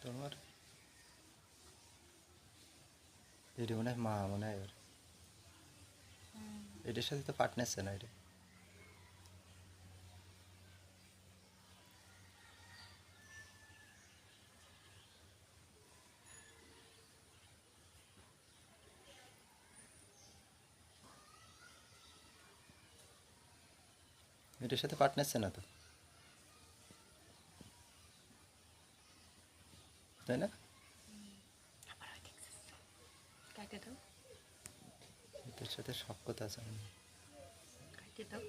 তোমার এটি মনে হয় মা মনে হয় ওর এটার সাথে তো পার্টনারছে না এটা এটার সাথে পার্টনারছে না তো তাই না কাটে দাও এটার সাথে সব কথা আছে কাটে দাও